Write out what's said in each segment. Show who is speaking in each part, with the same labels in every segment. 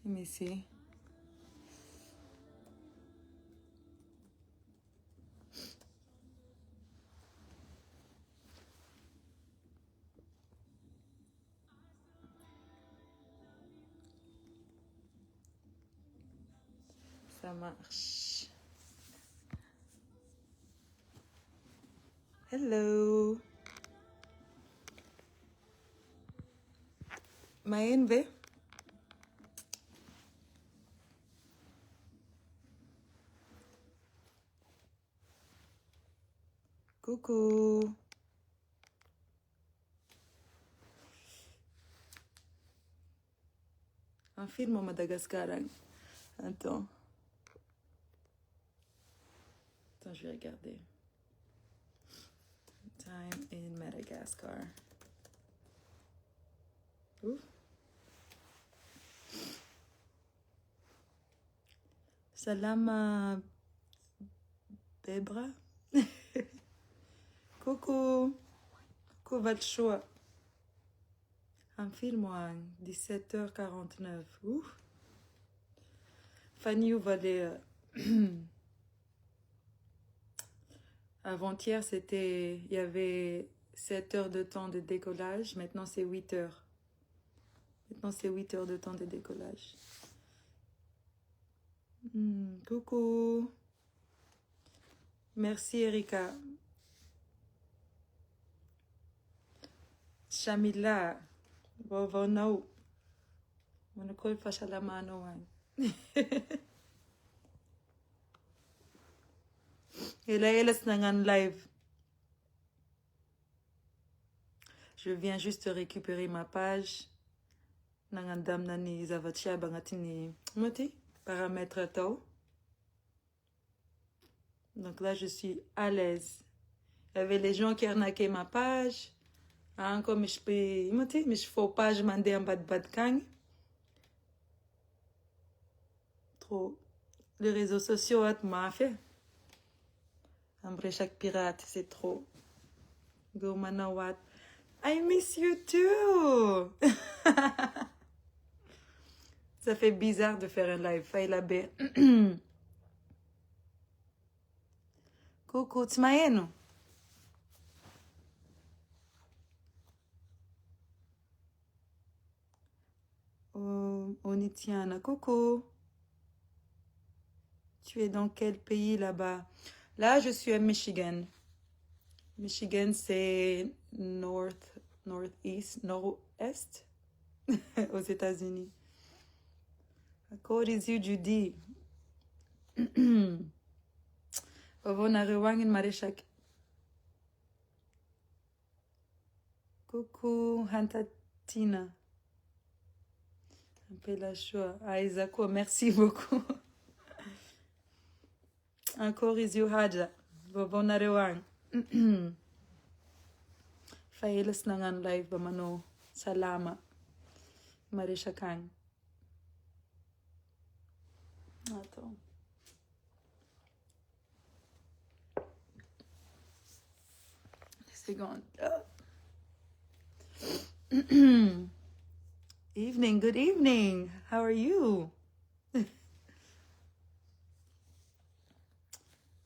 Speaker 1: Let me see. Ça marche. Hello. Maenve. Coucou. Un film au Madagascar. Attends. Attends, je vais regarder. Time in Madagascar. Ouf. Salama Bebra. Coucou. Coucou Valchoa. Un film à 17h49. Ouf. Fanny Ouvalé. Avant-hier, il y avait 7 heures de temps de décollage. Maintenant, c'est 8 heures. Maintenant, c'est 8 heures de temps de décollage. Coucou. Merci, Erika. Shamila. Vovonau. Monokol Fashalamano. Et là, elle est en live. Je viens juste récupérer ma page. Nangandam nani zavatia bangatini. Moti, paramètre tau. Donc là, je suis à l'aise. Il y avait les gens qui arnaquaient ma page. Hein, comme je peux. Moti, mais je fais page mandé en bas de kang. Trop. Les réseaux sociaux, m'a fait. Après chaque pirate, c'est trop. Go manawat. I miss you too. Ça fait bizarre de faire un live. Faille la baie. Coucou, Tsmaeno. Oh, Onitiana, coucou. Tu es dans quel pays là-bas? Là, je suis à Michigan. Michigan, c'est nord-est aux États-Unis. Encore ici, Judy. Ovonarewang in Mareshak. Coucou, Hantatina. Un peu la choix. Ah, Isako, merci beaucoup. Encore ici, Haja. Ovonarewang. Fayelas nangan live bamano. Salama. Mareshakang. Attends. Seconde. Evening, good evening. How are you?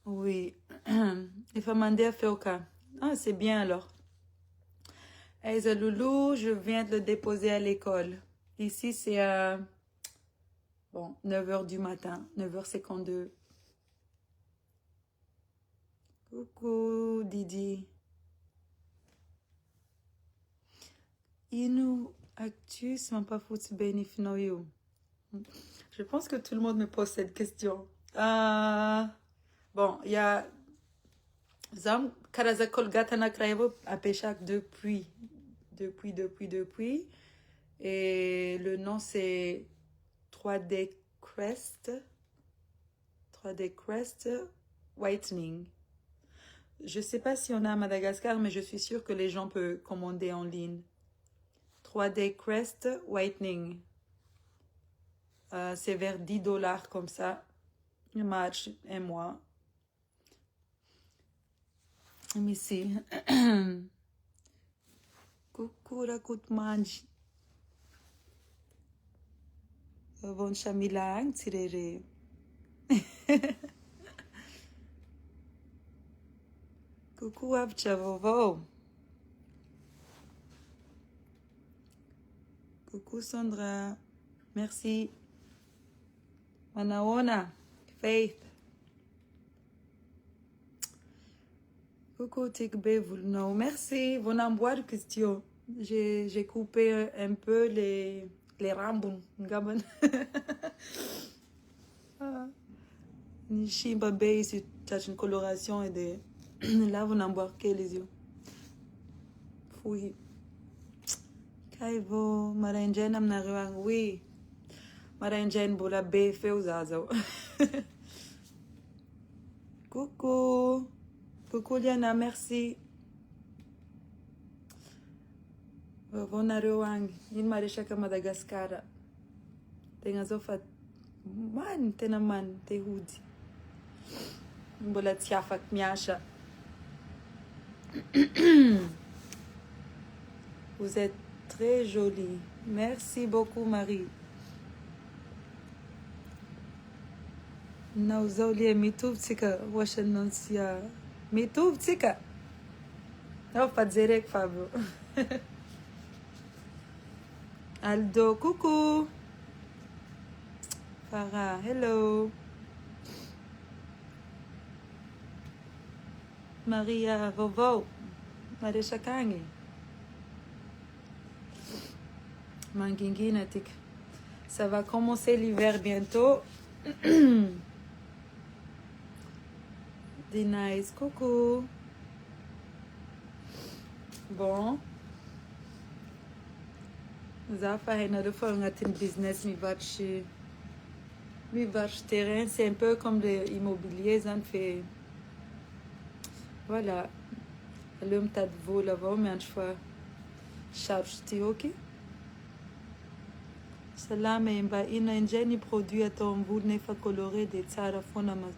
Speaker 1: Oui. Il faut demander à Féoka. Ah, c'est bien alors. Aïza Loulou, je viens de le déposer à l'école. Ici, c'est à 9h du matin, 9h52. Coucou, Didi. Inu Actus, pas foutu bénifinoyo. Je pense que tout le monde me pose cette question. Bon, il y a Zam Karazakol Gatana Kraevo à Péchac depuis. Et le nom c'est 3D Crest. 3D Crest Whitening. Je sais pas si on a à Madagascar, mais je suis sûre que les gens peuvent commander en ligne. 3D Crest Whitening. C'est vers $10 comme ça. Un match, un mois. Let me see. Coucou la coute mange. Vovon Chamilang, tirere. Coucou Abcha Vovo. Coucou Sandra. Merci. Manaona. Faith. Coucou Tikbe Voulno. Merci. Bon emboire de question. J'ai coupé un peu les rambons. Gabon. Nishimba Bay, c'est une coloration et des. Là, vous n'embarquez les yeux. Fouille. Kaivo, Maranjen Amnaruang, oui. Maranjen Bola Bay, fait aux azo. Coucou. Coucou Liana, merci. Vonaruang, in Marishaka Madagascar. Tengazofat. Man, tenaman, te hudi. Bola tiafak miasha. Vous êtes très jolie. Merci beaucoup, Marie. Nauzolie mituvtika washanonsia. Mituvtika. Oh, Fadzerek Fabio. Aldo, coucou. Farah, hello. Maria Vovo. Marisha Kangi. Manguinguinatik. Ça va commencer l'hiver bientôt. Des nice, coucou. Bon. Zafa est de faire un business, mi vache terrain, c'est un peu comme l'immobilier, ça fait. Voilà. L'homme t'a de vous là-bas, mais une fois, charge-tu, ok? Salam et mba ina ingeni produit à ton bout ne fa coloré des tsara fonama.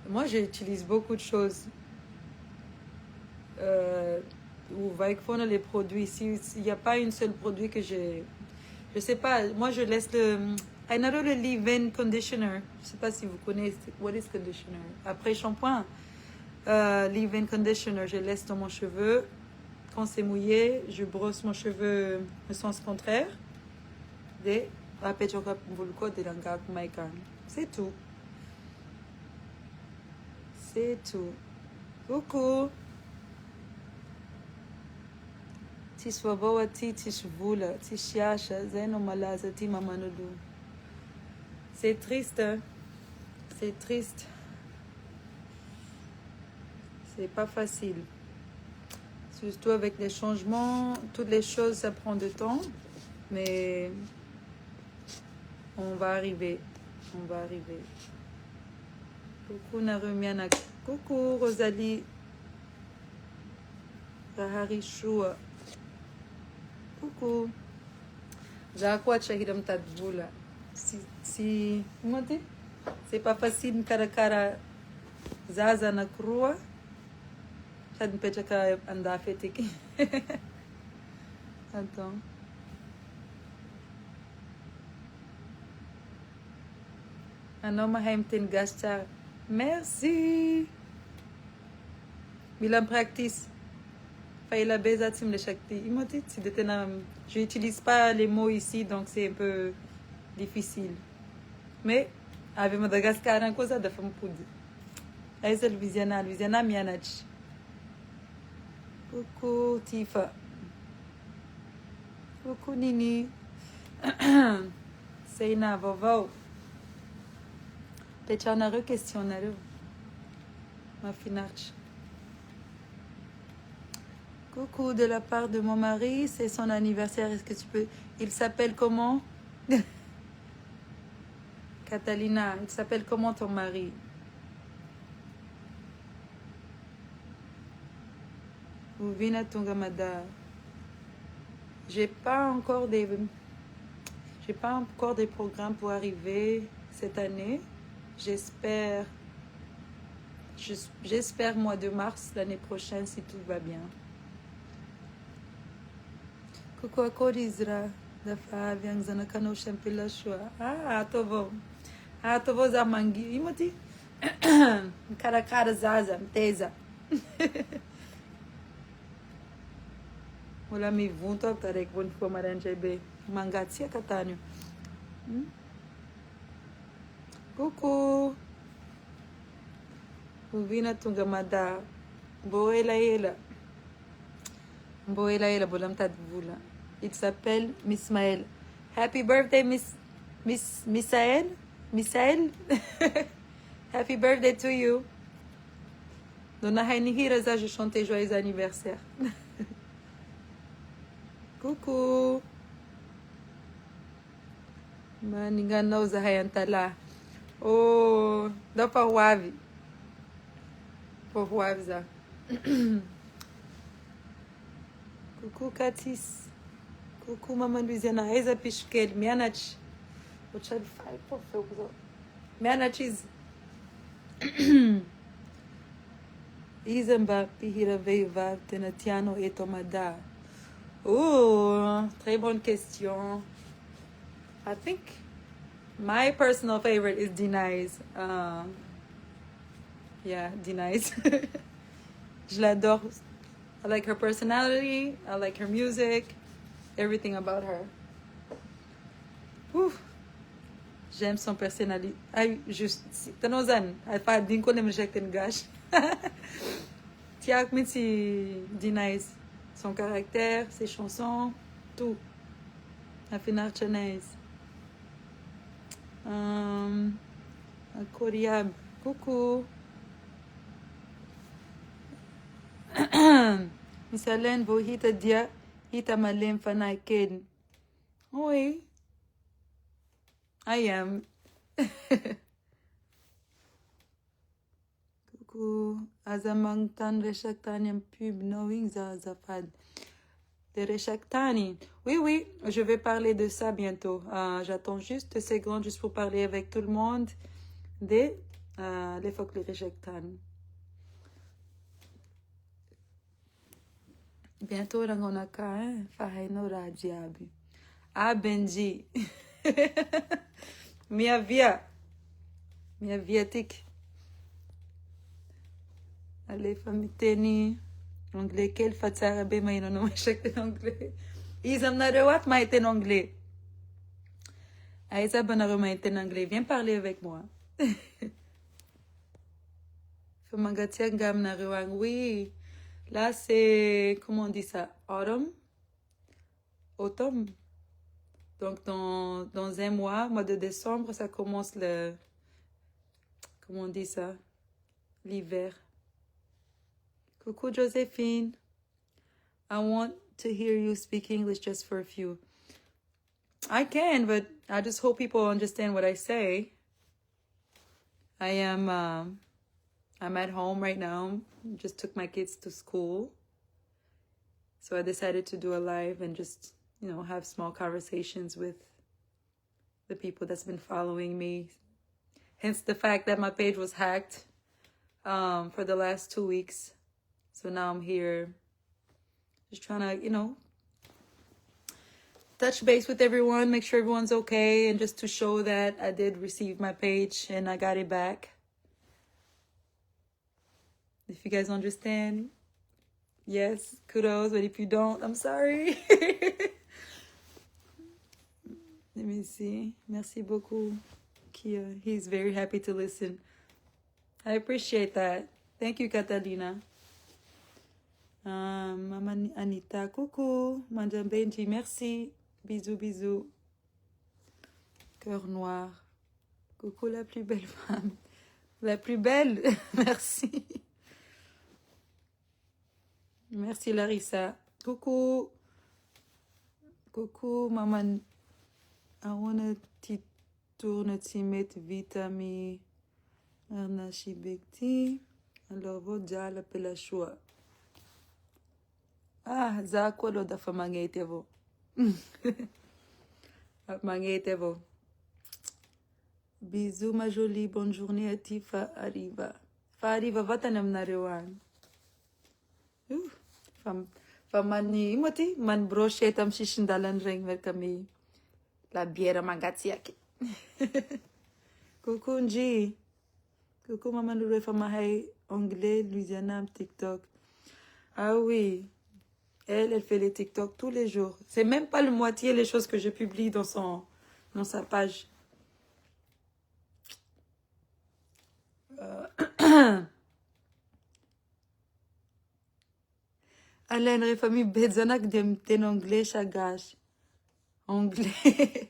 Speaker 1: Moi, j'utilise beaucoup de choses. Ou avec les produits ici, il n'y a pas une seule produit que j'ai. Je sais pas. Moi, je laisse le. I know le leave-in conditioner. Je sais pas si vous connaissez. What is conditioner? Après shampoing, leave-in conditioner, je laisse dans mon cheveu. Quand c'est mouillé, je brosse mon cheveu au sens contraire. C'est tout. C'est tout. Coucou. Tiswabawa tishvula tishiasha zeno malaza timamanudu. C'est triste. C'est triste. C'est pas facile. Surtout avec les changements, toutes les choses, ça prend du temps. Mais on va arriver. On va arriver. Coucou Narumiana. Coucou Rosalie. Rahari Shua. Coucou. J'accois Chahidam Tadboula. Si. Comment dit? C'est pas facile, cara Zaza na crua. Já me pede que andar feito aqui. Então. Anoma Hampton Gastar. Merci. Bilan practice. Faïla Beza Tim le Shakti. Il m'a dit, je n'utilise pas les mots ici, donc c'est un peu difficile. Mais, avec Madagascar, un cosa de femme poudre. Aïsel Visiana Mianach. Coucou Tifa. Coucou Nini. Seina Vovo. Peut-être on a re-questionné. Ma finarche. Coucou de la part de mon mari. C'est son anniversaire. Est-ce que tu peux... Il s'appelle comment? Catalina. Il s'appelle comment ton mari? Vina Tungamada. J'ai pas encore des programmes pour arriver cette année. J'espère mois de mars l'année prochaine si tout va bien. coucou à Corizra. Da Flávia, Anzana Canocha pela Shua. Tô bom. Tô bom Zamangi. Imoti. Cara Zaza, Teza. Olha me vunto, tarek bon for maranja be. Mangatsia Catânio. Coucou. Uvina Tungamada. Boela ela. Boela ela, bolam tad vula. Il s'appelle Mismaël. Happy birthday, Misaël. Misaël. Happy birthday to you. Dona Raine Hiraza, je chantais joyeux anniversaire. Coucou. Maningana uza hayantala. Oh, dá para Huavi. Por Huaviza. Coucou Katis. Coucou Maman Louisiana. Eza Pishkel. Mianach. O chá de fai, pô, foi o Mianachiz. Izamba Pihira Veiva Tenatiano et Tomada. Oh, très bonne question. I think my personal favorite is Denise. Yeah, Denise. Je l'adore. I like her personality. I like her music. Everything about her. J'aime son personnalité. Ai, juste, Tanozan, ai pas din ko nem rejecten gash. Tiak si Denise. Son caractère, ses chansons, tout. Afinar Chanez. Koriab. Coucou. Miss Hélène, vous hita dia, hita malem fanai ken. Oui. I am. Coucou. Azamang tan reshaktaniam pub knowing zafad. De Reshaktani. Oui, je vais parler de ça bientôt. J'attends juste 2 secondes juste pour parler avec tout le monde de les folklore Reshaktani. Bientôt, rangonaka, hein? Fahaino Rajiabi. Benji. Minha viatique. Allez, famille Teni. Anglais, quel fatsara be mais non mais chaque anglais. Ils ont narewat mais en anglais. Aïsa bonaro mais en anglais. Viens parler avec moi. Famagatia gam narewang. Oui. Là c'est comment on dit ça? Automne. Donc dans un mois de décembre, ça commence comment on dit ça? L'hiver. Coucou Joséphine. I want to hear you speak English just for a few. I can, but I just hope people understand what I say. I'm at home right now. Just took my kids to school. So I decided to do a live and just, have small conversations with the people that's been following me. Hence the fact that my page was hacked for the last 2 weeks. So now I'm here just trying to, touch base with everyone, make sure everyone's okay, and just to show that I did receive my page and I got it back. If you guys understand, yes, kudos, but if you don't, I'm sorry. Let me see. Merci beaucoup, Kia. He's very happy to listen. I appreciate that. Thank you, Catalina. Maman Anita, coucou. Madame Benji, merci. Bisous, bisous. Cœur noir. Coucou la plus belle femme. La plus belle. Merci. Merci Larissa. Coucou. Coucou maman. I wanna tourne timet vitami. Arnashi bekti. Alors voja la pelashua. Za kwalo da fa mangetevo. Mangetevo. Bisous ma jolie, bonne journée à ti Fa Arriva. Fa Arriva, va t'en amener one. Femme Fa man brochette am sisindalany regny miaraka amy labiera mangatsiaky. Coucou Nji. Coucou maman Loulou efa mahay anglais, Louisiana am TikTok. Ah oui. Elle fait les TikTok tous les jours. C'est même pas le moitié les choses que je publie dans sa page. Alain, famille Bedzanak den anglais chagash. Anglais.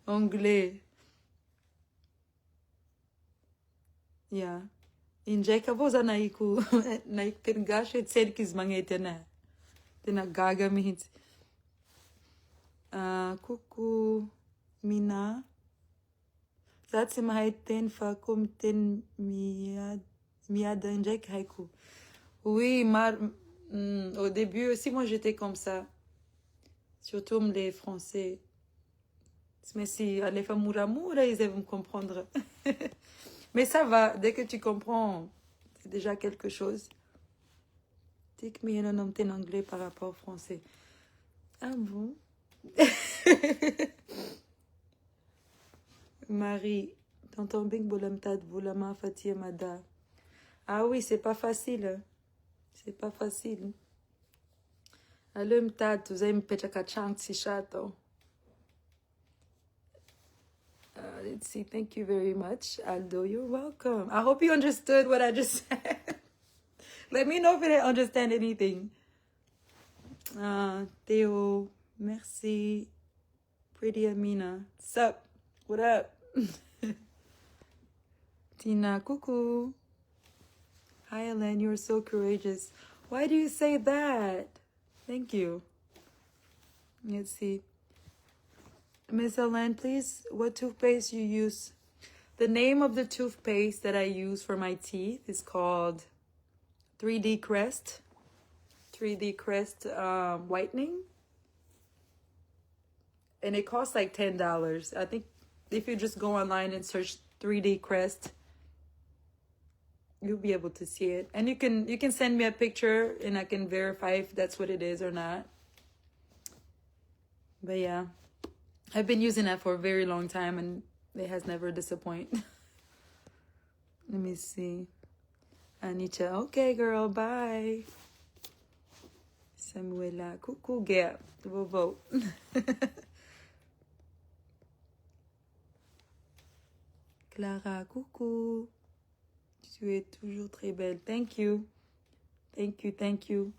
Speaker 1: Anglais. Yeah. Injay ka po sa naiku. Naiktengash et selkis mangetena. Tinagaga mihit. Coucou Mina. Ça c'est ma ten fa comme ten miada injay haiku. Oui, au début aussi, moi j'étais comme ça. Surtout les Français. Mais si les femmes moura, ils vont me comprendre. Mais ça va, dès que tu comprends, c'est déjà quelque chose. Tic, mais il y a un nom en anglais par rapport au français. Ah bon? Marie, tonton Bing Bolamtad, Boulama Fatia Mada. Ah oui, c'est pas facile. C'est pas facile. Alum tad, tu zai mpechaka chang si shato. Let's see. Thank you very much, Aldo. You're welcome. I hope you understood what I just said. Let me know if I didn't understand anything. Theo, merci. Pretty Amina. Sup? What up? Tina, coucou. Hi, Ellen. You're so courageous. Why do you say that? Thank you. Let's see. Miss Ellen, please, what toothpaste you use? The name of the toothpaste that I use for my teeth is called 3D Crest. 3D Crest whitening. And it costs like $10. I think if you just go online and search 3D Crest, you'll be able to see it. And you can send me a picture and I can verify if that's what it is or not. But yeah, I've been using that for a very long time and it has never disappointed. Let me see. Anita, okay girl, bye. Samuela, coucou gap, we'll vote. Clara, coucou. Tu es toujours très belle. Thank you. Thank you, thank you.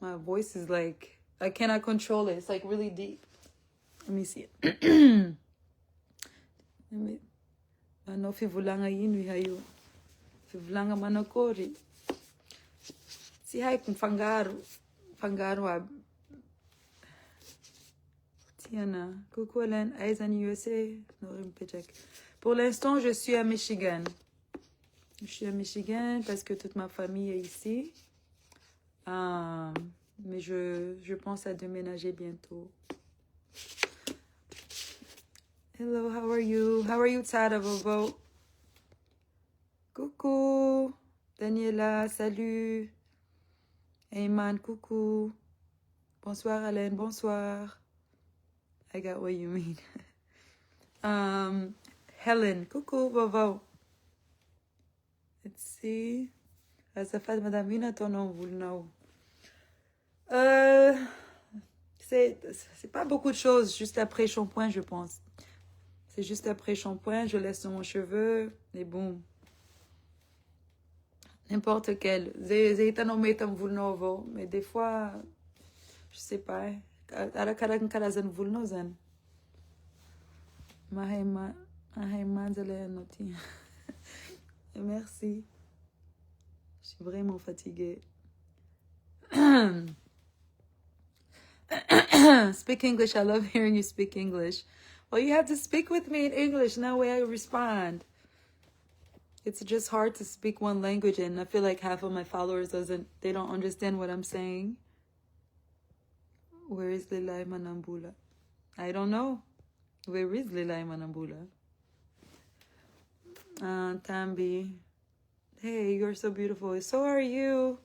Speaker 1: My voice is like, I cannot control it. It's like really deep. Let me see it. Ano fivulanga yinu hayo. Fivulanga manokori. Si hai kung fangaro. Fangaro. Tiana. Coucou Hélène. Eyes en USA. Pour l'instant, je suis à Michigan. Je suis à Michigan parce que toute ma famille est ici. Mais je pense à déménager bientôt. Hello, how are you? How are you, Tada Vovo? Coucou. Daniela, salut. Heyman, coucou. Bonsoir, Hélène, bonsoir. I got what you mean. Helen, coucou, Vovo. Let's see. Azafat, Madame Vina, ton nom, vous le know. C'est pas beaucoup de choses, juste après shampoing, je pense. C'est juste après shampoing, je laisse sur mon cheveu, et boum. N'importe quel. Zeta no metam vulnovo, mais des fois, je sais pas. Ara karazan vulnozan. Merci. Je suis vraiment fatiguée. Speak English. I love hearing you speak English. Well, you have to speak with me in English. No way I respond. It's just hard to speak one language, and I feel like half of my followers they don't understand what I'm saying. Where is Lilay Manambula? I don't know. Where is Lilay Manambula? Tambi. Hey, you're so beautiful. So are you.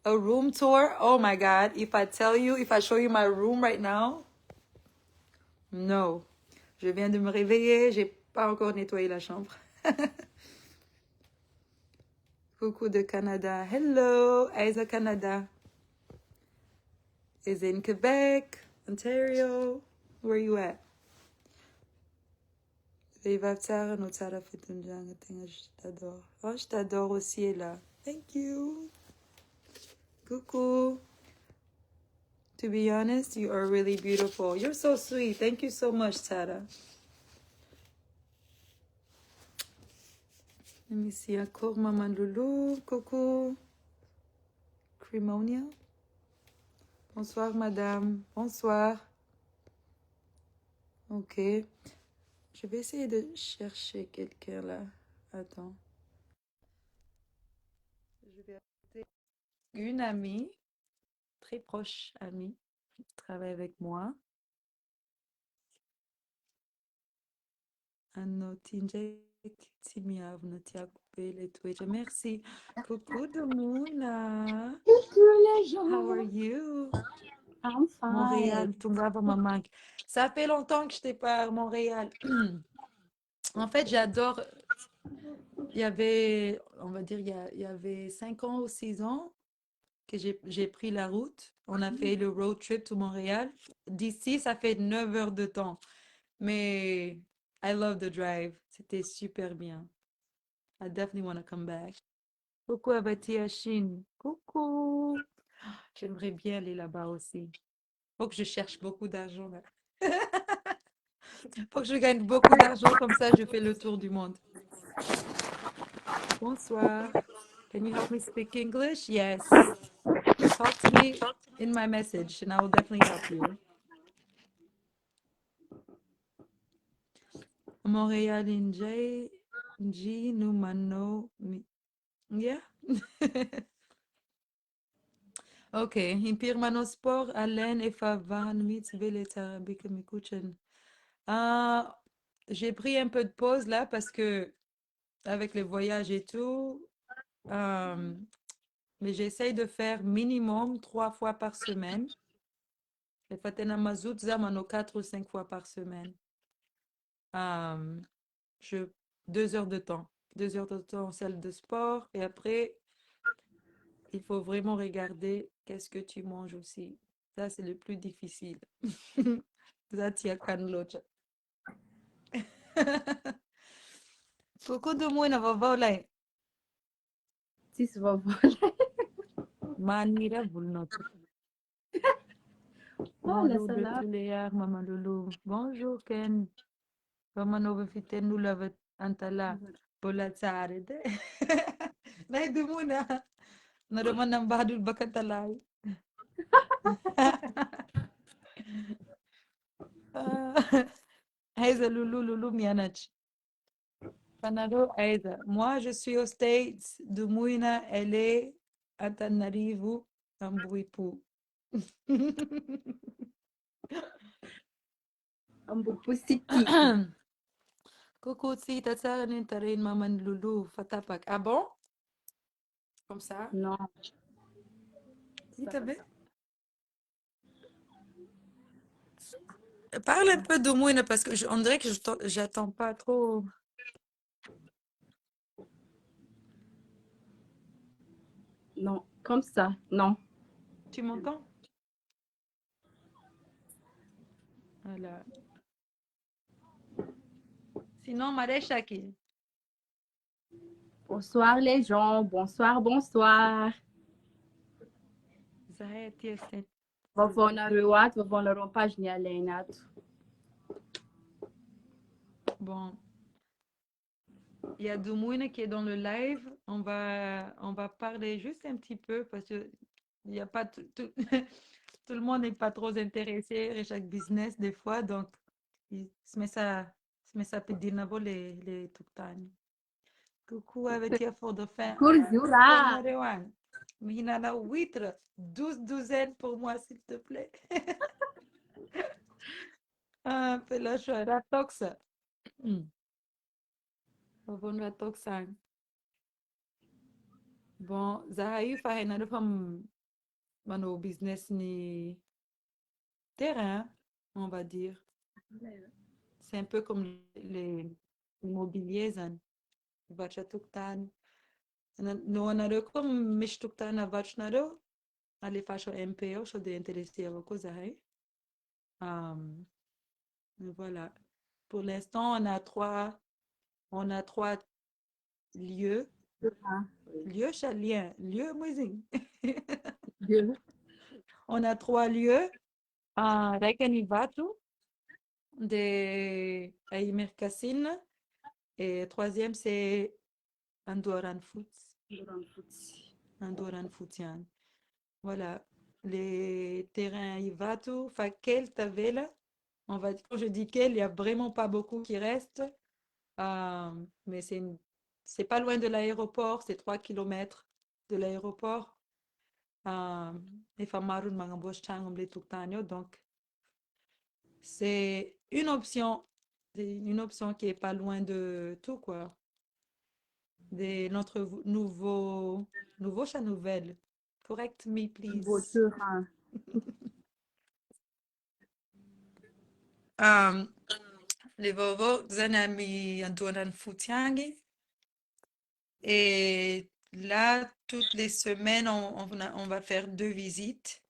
Speaker 1: A room tour? Oh my God. If I tell you, if I show you my room right now, no. Je viens de me réveiller, j'ai pas encore nettoyé la chambre. Coucou de Canada. Hello, Aisa Canada. Is in Quebec, Ontario. Where you at? Viva Tara, no Tara Fitunjanga, je t'adore. Oh, je t'adore aussi, Ella. Thank you. Coucou. To be honest, you are really beautiful. You're so sweet. Thank you so much, Tara. Let me see. Encore Maman Loulou. Coucou. Cremonia. Bonsoir, madame. Bonsoir. Ok. Je vais essayer de chercher quelqu'un là. Attends. Je vais ajouter une amie, très proche amie, qui travaille avec moi. Merci. Coucou de Mouna. How are you?
Speaker 2: I'm fine.
Speaker 1: Montréal, Tungava me manque. Ça fait longtemps que je n'étais pas à Montréal. En fait, j'adore. Il y avait, on va dire, il y avait 5 ans ou 6 ans que j'ai pris la route. On a fait le road trip to Montréal. D'ici, ça fait 9 heures de temps. Mais I love the drive. C'était super bien. I definitely want to come back. Coucou Abati Chine. Coucou. J'aimerais bien aller là-bas aussi. Faut que je cherche beaucoup d'argent là. Faut que je gagne beaucoup d'argent, comme ça je fais le tour du monde. Bonsoir. Can you help me speak English? Yes. Talk to me in my message and I will definitely help you. Montréal Injay, G Numano. Yeah. Ok. Impir Manosport, Alain et Favan, Mitzvele Tarabik Mikuchen. J'ai pris un peu de pause là parce que avec les voyages et tout, mais j'essaye de faire minimum 3 fois par semaine. Les Fatena Mazout, Zamano 4 ou 5 fois par semaine. Je, 2 heures de temps. 2 heures de temps en salle de sport. Et après, il faut vraiment regarder qu'est-ce que tu manges aussi. Ça, c'est le plus difficile. Ça, tu as Coucou de moi, na vavaulay.
Speaker 2: Si se va
Speaker 1: Manira vulnotu.
Speaker 2: Oh, la
Speaker 1: Bonjour de
Speaker 2: salade.
Speaker 1: Tuléar, Maman Loulou. Bonjour Ken. Maman Ovefiten nous lave antala. Bola tsare de. Nay de muna. Naraman ng badul bakantalay. Aiza Loulou, Loulou Mianach. Panado Aiza. Moi, je suis aux States. Dumouina, elle est à Tanarivu, en Bouipou.
Speaker 2: Un beau poussiti.
Speaker 1: Coucou, si t'as Tarin Maman Loulou, Fatapak. Ah bon? Comme ça?
Speaker 2: Non.
Speaker 1: Si t'avais. Parle un peu de moi, parce que on dirait que j'attends pas trop.
Speaker 2: Non. Comme ça. Non.
Speaker 1: Tu m'entends? Voilà. Sinon, Marecha qui.
Speaker 2: Bonsoir les gens. Bonsoir, bonsoir.
Speaker 1: Zahir Tieset.
Speaker 2: Vovó na ruat, vovó na rompagem aleinado.
Speaker 1: Bon, il y a Dumouine qui est dans le live. On va parler juste un petit peu parce que il y a pas tout tout le monde n'est pas trop intéressé à chaque business des fois, donc il se met ça pedir na les tout le temps. Coucou avec tia for the fin.
Speaker 2: Curzura.
Speaker 1: Konorewan. Minana huître. 12 douzaines pour moi, s'il te plaît. Ah, pela chorar toxa. Vovon la toxa. Bon, Zahaï fait un femme mano business ni terrain, on va dire. C'est un peu comme les immobiliers, zan. Vacha tuktan. No anaro comme mish tuktan a vachnaro. Ali fascio MPO, so de interesser à cosa, hein. Um, voilà. Pour l'instant, on a trois lieux.
Speaker 2: Ah, oui.
Speaker 1: Lieux chaliens. Lieux, moi,
Speaker 2: Dieu.
Speaker 1: on a trois lieux. Recanivatu, de Aimercassin. Et troisième, c'est Andoran Foot. Andoran Foutian. Voilà. Les terrains Ivatu, Fakel, Tavela. On va dire, quand je dis quel, il n'y a vraiment pas beaucoup qui restent. Mais c'est pas loin de l'aéroport, c'est 3 kilomètres de l'aéroport. Et Famarun Mangambosh Changomble Tuktanyo. Donc, c'est une option. C'est une option qui est pas loin de tout, quoi. Notre nouveau chat nouvelle. Correct me, please.
Speaker 2: Voiture.
Speaker 1: Um, les Vovo, Zanami Antonan Futiangi. Et là, toutes les semaines, on va faire 2 visites.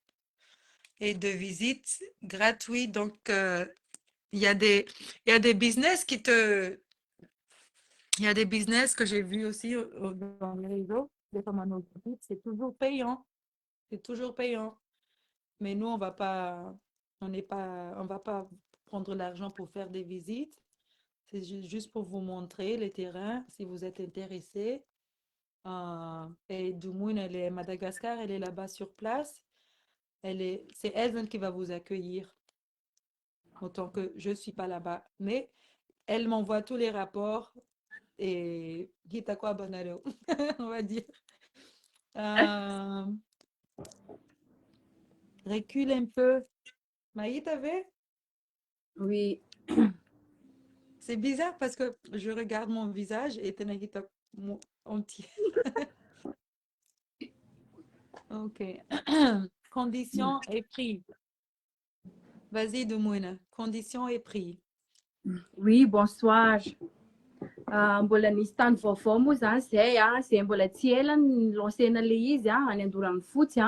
Speaker 1: Et 2 visites gratuites. Donc, il y a des business qui te. Il y a des business que j'ai vus aussi dans les réseaux. Des femmes en autoroute, c'est toujours payant. C'est toujours payant. Mais nous, on va pas prendre l'argent pour faire des visites. C'est juste pour vous montrer les terrains, si vous êtes intéressé. Et Doumoun, elle est à Madagascar, elle est là-bas sur place. C'est elle qui va vous accueillir, autant que je ne suis pas là-bas. Mais elle m'envoie tous les rapports et Gita quoi bonaro, on va dire. Euh, recule un peu. Maï, t'avais?
Speaker 2: Oui.
Speaker 1: C'est bizarre parce que je regarde mon visage et Tenagita entier. Ok. Conditions et prix. Vas-y, Doumoun. Conditions et prix.
Speaker 2: Oui, bonsoir. Mbola nisy tany vaovao moa zany zay zay mbola tsy ela lancena le izy any Andorany Fotsy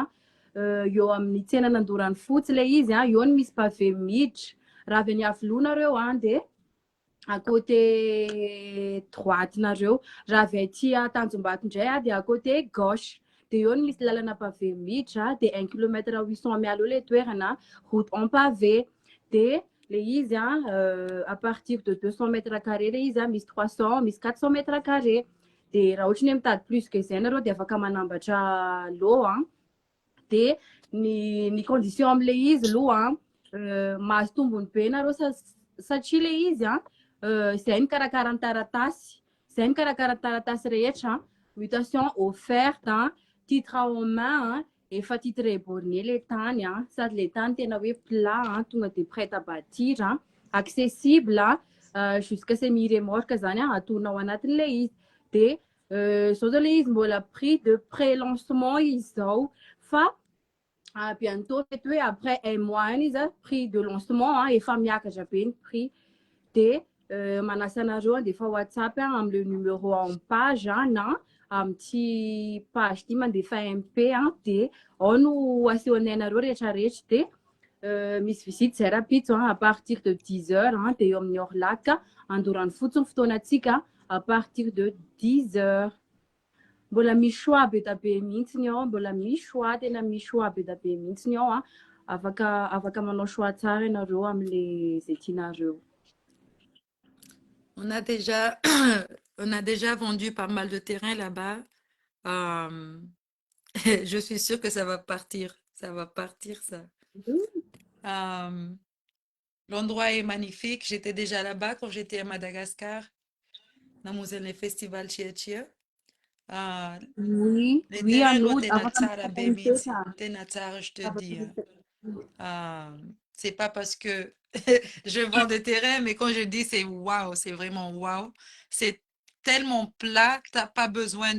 Speaker 2: eo amin'ny tsenana Andorany Fotsy le izy eo no misy pavé miditra raha avy any Avilonareo de à côté droite-nareo raha avy aty Tanjombato indray de à côté gauche de eo no misy lalana pavé miditra de 1 kilomètre 800 mialo le toerana route en pavé de le izy à partir de 200 mètres carrés le izy misy 300 misy 400 mètres carrés de raha ohatra ny mitady plus que zay nareo de afaka manambatra lo de ny condition am'le izy aloha mahazo tombony be nareo satria le izy zay ny karakara ny taratasy zay ny karakara taratasy rehetra mutation offerte titre en main efa titre borné le tany sady le tany tena hoe plat tonga de prête à bâtir accessible jusqu'à semi remorque zany atorina ao anatin'le izy de zao zao le izy mbola prix de pré-lancement izy zao fa bientôt mety hoe après 1 mois any izy prix de lancement efa miakatra be ny prix de manasa anareo de efa WhatsApp am'le numéro en page na am'ty page ty mandefa MP de ao no asehonay anareo rehetrarehetra de misy visite zay rapitso à partir de 10 heures de eo amin'ny Orlac Andorany Fotsy ny fotoanatsika à partir de 10 heures. Mbola misy choix be da be mihitsiny ao mbola misy choix tena misy choix be da be mihitsiny ao afaka manao choix tsara ianareo am'le zay tianareo.
Speaker 1: On a déjà, on a déjà vendu pas mal de terrain là-bas. Je suis sûre que ça va partir. Ça va partir, ça. L'endroit est magnifique. J'étais déjà là-bas quand j'étais à Madagascar, dans le festival Chia Chia.
Speaker 2: Oui,
Speaker 1: Les
Speaker 2: oui, à
Speaker 1: terrains
Speaker 2: nous,
Speaker 1: doivent être
Speaker 2: avant
Speaker 1: natsara,
Speaker 2: de
Speaker 1: Bemidzi. T'es natsara, je te dis.
Speaker 2: faire
Speaker 1: C'est pas parce que je vends des terrains, mais quand je dis c'est waouh, c'est vraiment waouh. C'est tellement plat, t'as pas besoin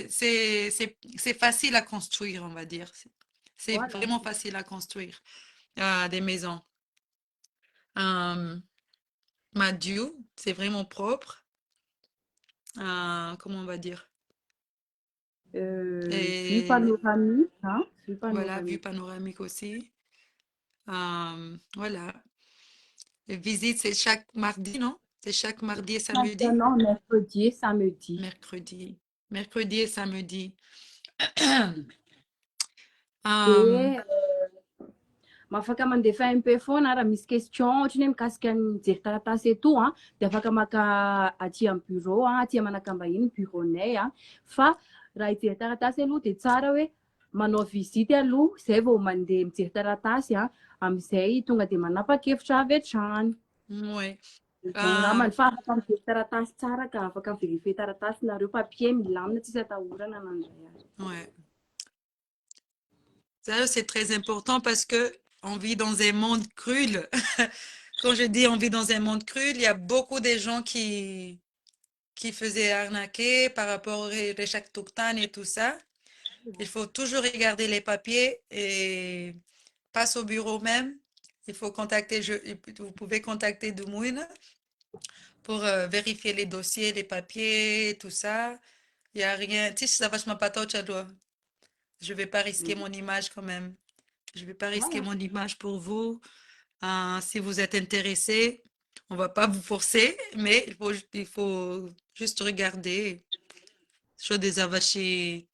Speaker 1: c'est facile à construire, on va dire. C'est
Speaker 2: Voilà.
Speaker 1: vraiment facile à construire des maisons. Madiou, c'est vraiment propre. Comment on va dire?
Speaker 2: Vue
Speaker 1: Et
Speaker 2: panoramique, hein, vue
Speaker 1: voilà, vue
Speaker 2: panoramique.
Speaker 1: panoramique aussi. Voilà. Les visites, c'est chaque mardi, non? C'est chaque mardi et samedi?
Speaker 2: Maintenant, mercredi et samedi.
Speaker 1: Mercredi. Mercredi et samedi.
Speaker 2: Dia
Speaker 1: Hum,
Speaker 2: afaka mandefa MP foana raha misy question ohatra ny hoe mikasika ny mijery taratasy eto a dia afaka maka aty amin'ny bureau a aty manakambahiny bureaunay a fa raha hijery taratasy aloha dia tsara hoe manao vizity aloha zay vao mandeha mijery taratasy a amin'izay tonga dia manapa-kevitra avy hatrany.
Speaker 1: ouais.
Speaker 2: Angambany fa afaka mijery taratasy tsara ka afaka miverifie taratasy nareo papier milamina tsisy atahorana nandray azy.
Speaker 1: Ouais. Ça, c'est très important parce que on vit dans un monde cruel. Quand je dis on vit dans un monde cruel, il y a beaucoup de gens qui faisaient arnaquer par rapport au Réchac Touktan et tout ça. Il faut toujours regarder les papiers et passe au bureau même. Il faut contacter, vous pouvez contacter Dumouine pour vérifier les dossiers, les papiers, tout ça. Il n'y a rien. Tu sais, ça va, je m'appelle je vais pas risquer mon image quand même. Je vais pas risquer
Speaker 2: Voilà.
Speaker 1: mon image pour vous. Si vous êtes intéressé, on va pas vous forcer, mais il faut juste regarder. Chose des avachis.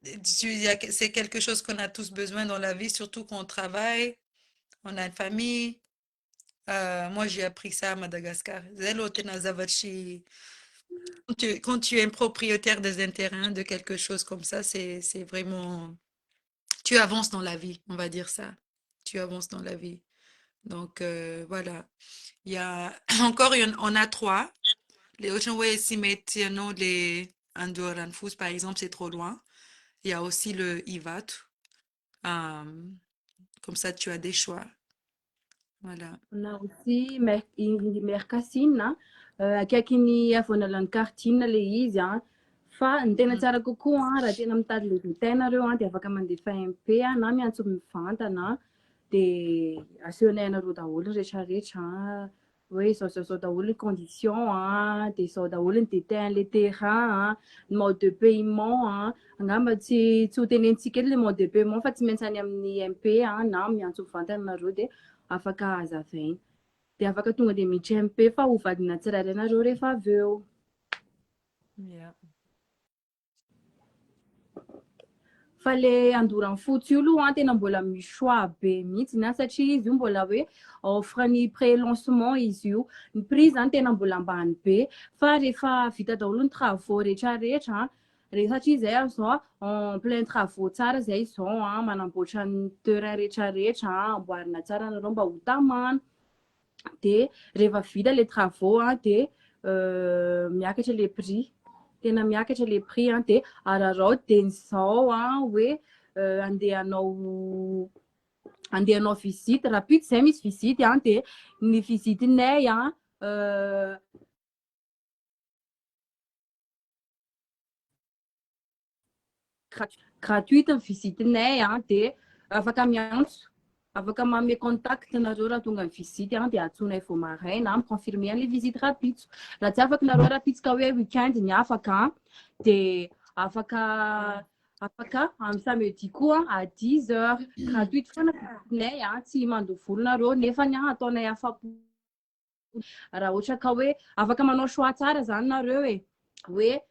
Speaker 1: C'est quelque chose qu'on a tous besoin dans la vie, surtout quand on travaille, on a une famille. Moi, j'ai appris ça à Madagascar. Zelo tena zavachi. Quand tu es un propriétaire d'un terrain, de quelque chose comme ça, c'est vraiment... Tu avances dans la vie, on va dire ça. Tu avances dans la vie. Donc, voilà. Il y a encore, on a trois. Les Oceanway Cimetiano, les Andoran Fous, par exemple, c'est trop loin. Il y a aussi le Ivat. Euh, Comme ça, tu as des choix. Voilà.
Speaker 2: On a aussi Mercassina, akaikin'ny avoanalan'ny kartina le izy a. Fa ny tena
Speaker 1: Mm.
Speaker 2: tsara kokoa a raha tena mitady lodotainareo a dia afaka mandefa MP a na miantso mivantana dia asehoanainareo daholo ny rehetrarehetra a hoe zao daholo ny condition a dia zao daholo ny détail le terrain a ny mode de paiement a angamba tsy ho tenentsika eto le mode de paiement fa tsy maintsy any amin'ny MP a na miantso mivantana nareo dia afaka hazavaina dia afaka tonga dia miditra MP fa ho vadina tsirairay nareo rehefa avy eo.
Speaker 1: Yeah.
Speaker 2: Fa le andorany fotsy io aloha tena mbola misy choix be mihitsy na satria izy io mbola hoe offre ny pré-lancement izy io. Ny prix zany tena mbola ambany be fa rehefa vita daholo ny travaux rehetrarehetra satria zay zao en plein travaux tsara zay zao manamboatra ny terrain rehetrarehetra amboarina tsara nareo mba ho tamana dia rehefa vita le travaux dia miakatra le prix. Tena miakatra le prix dia ararao dinyzao hoe andehanao visite rapide zay misy visite dia ny visitinay gratuite ny visitinay dia afaka miantso afaka manome contact nareo raha tonga ny visite dia atsonay vao maraina miconfirmer le visite rapide raha tsy afaka nareo rapitsika hoe weekend ny afaka dia afaka amin'ny samedi koa à 10 heures gratuite foana visitinay tsy mandoa vola nareo nefa ataonay afapo raha ohatra ka hoe afaka manao choix tsara zany nareo hoe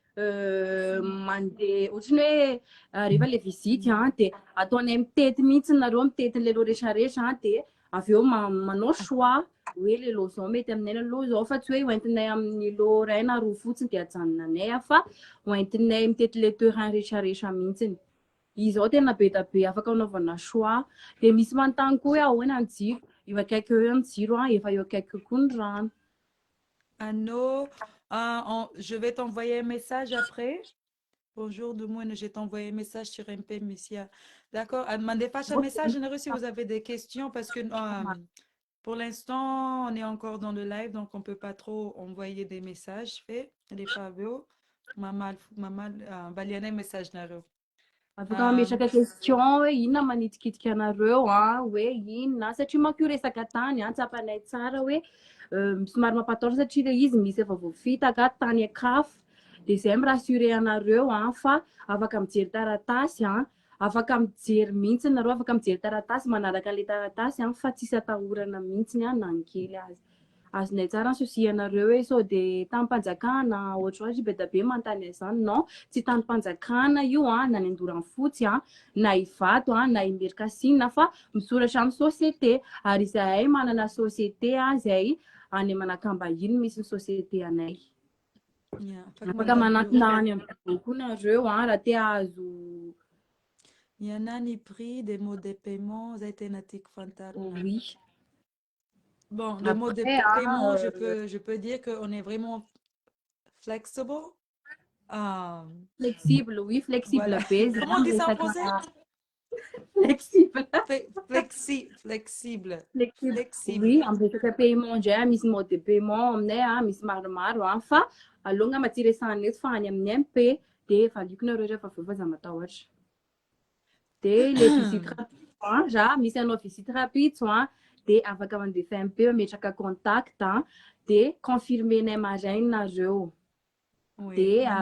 Speaker 2: mandeha ohatrany hoe rehefa le visite dia ataonay mitety mihitsy nareo mitety ny lelo rehetrarehetra dia avy eo manao choix hoe le lo zao mety aminay na lo zao fa tsy hoe hoentinay amin'ny lo ray na roa fotsiny dia ajanonanay fa hoentinay mitety le terrain rehetrarehetra mihitsiny. Izao tena be da be afaka anaovana choix dia misy manontany koa hoe ahoana ny jiro eo akaiky eo ny jiro efa eo akaiky koa ny rano.
Speaker 1: Anno, je vais t'envoyer un message après. Bonjour, de moi, je vais t'envoyer un message sur MP, Messia. D'accord? Demandez pas ce message, je ne sais si vous avez des questions parce que pour l'instant, on est encore dans le live, donc on ne peut pas trop envoyer des messages. Fait, les favos. mamaly valianay messagenareo.
Speaker 2: Afaka mametraka question hoe inona manitsikitsika anareo hoe inona satria manko io resaka tany tsapanay tsara hoe somary mampatahotra satria le izy misy efa voafitaka tany akafo dia izay mirasure anareo fa afaka mijery taratasy afaka mijery mihitsy nareo afaka mijery taratasy manaraka le taratasy fa tsisy atahorana mihitsy na ny kely azy. Azonay tsara ny souci anareo hoe sao dia tany-panjakana ohatrohatry be da be manontany izany non tsy tany-panjakana io na ny Andoranfotsy na Ivato na Imerikasinina fa misoratra amin'ny société ary izahay manana société izay any Manakambahiny misy ny société anay. Afaka manantona any amin'ny koa nareo raha te azo.
Speaker 1: Il y en a ni prix des modes de paiement, zay tena tiako fantarina.
Speaker 2: Oui.
Speaker 1: Bon, le mode de paiement, je peux dire qu'on est vraiment flexible.
Speaker 2: Flexible, oui, flexible.
Speaker 1: Voilà. Comment on dit ça en français?
Speaker 2: Flexible.
Speaker 1: Flexible.
Speaker 2: Oui, amin'ny resaka paiement indray misy mode de paiement aminay misy maromaro fa alonga maty resahana eto fa any amin'ny MP dia valiko nareo rehefa voafa matahotra. Dia le visite rapide raha misy anao visite rapide dia afaka mandefa MP mametraka contact dia confirmenay maraina nareo. Dia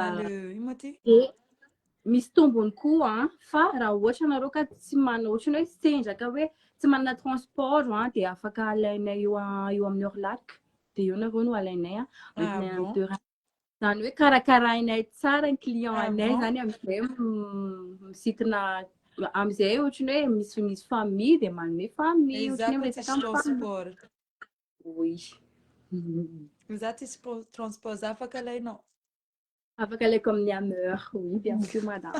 Speaker 2: misy tombony koa fa raha ohatra nareo ka tsy manana ohatra hoe sendraka hoe tsy manana transport dia afaka alainay eo amin'ny Orlac dia eo nareo no alainay zany hoe karakarainay tsara ny client anay zany amin'izay misintona amin'izay ohatra hoe misy famille dia manome famille ohatra hoe resaka
Speaker 1: transport.
Speaker 2: Oui.
Speaker 1: Za tsisy transport za afaka alainao.
Speaker 2: Afaka alaiko amin'ny Hammer, oui, bien sûr, madame.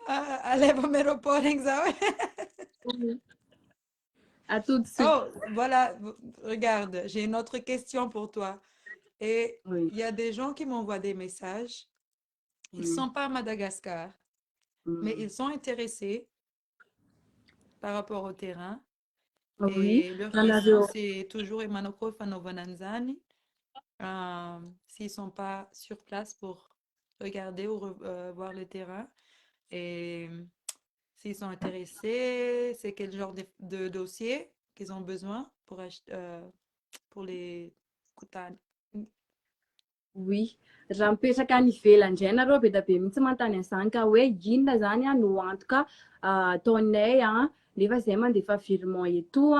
Speaker 1: Allez au aéroport, exact.
Speaker 2: À tout de suite.
Speaker 1: Oh, voilà, regarde, j'ai une autre question pour toi. Et il y a des gens qui m'envoient des messages. Ils ne sont pas à Madagascar, mais ils sont intéressés par rapport au terrain.
Speaker 2: Oui.
Speaker 1: Et leur question, c'est toujours Emanoko Fanovananzani. S'ils ne sont pas sur place pour regarder ou voir le terrain. Et s'ils sont intéressés, c'est quel genre de dossier qu'ils ont besoin pour acheter, pour les Koutani.
Speaker 2: Oui, raha mipetraka any ivelany indray nareo be da be mihitsy manontany an'izany ka hoe inona zany no antoka ataonay nefa izay mandefa virement eto